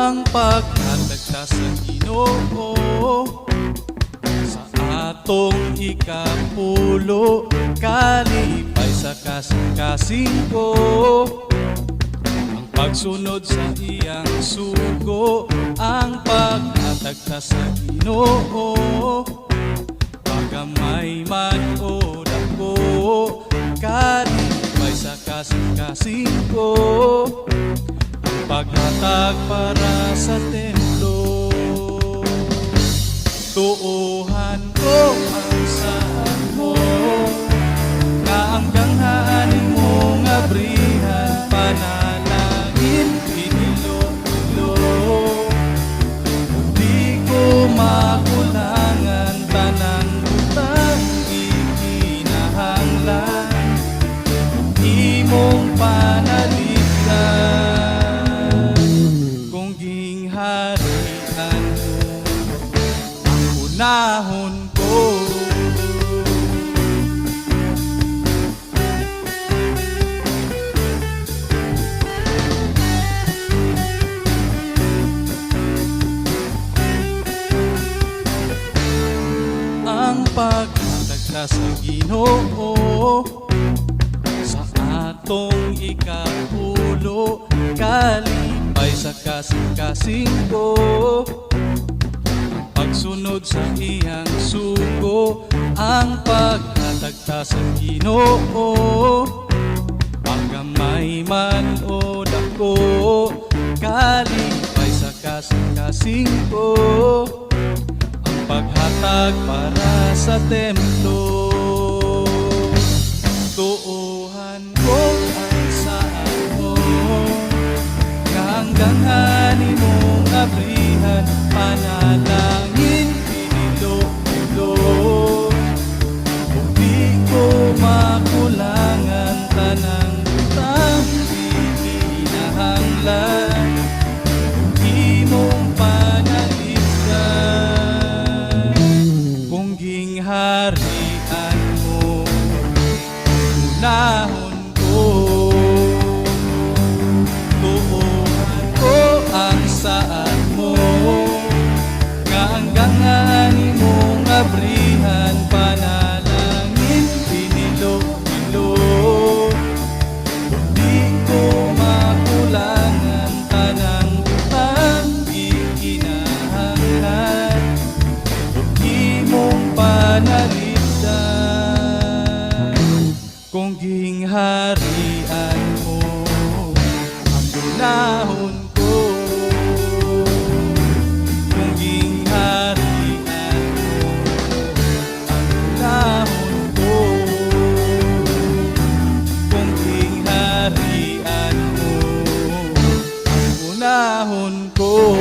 ang paghatagta sa Ginoo sa atong ikapulo, kalipay sa kasing-kasing ko. Ang pagsunod sa iyang sugo, ang paghatagta sa Ginoo, pagamay man o dako, kalipay sa kasing-kasing ko. Paghatag para sa templo, tuuhan ko ang saan mo, nga ang ganghanin mo nga brihan, panalangin pinilo-ilo. Di ko makulangan tanang butang ikinahanglan, imong panalitan. Harian mo, ang unahon ko. Ang paghatagta sa Ginoo sa atong ikapulo, kalipay sa kasing-kasing ko. Pagsunod sa iyang sugo, ang paghatagta sa Ginoo, pagamay man o dako, kalipay sa kasing-kasing ko. Ang paghatag para sa templo, tuuhan ko ang saan mo, ganghanin mo nga brihan, panalangin pinilo-ilo. Kung di ko makulangan tanang butang ikinahanglan, imong panalitan. Kung gingharian mo, unahon ko. Saan mo, nga ang ganghanin mo nga brihan, panalangin pinilo-ilo. Di ko makulangan tanang butang ikinahanglan, imong panalitan. Kung gingharian mo, ang unahon ko.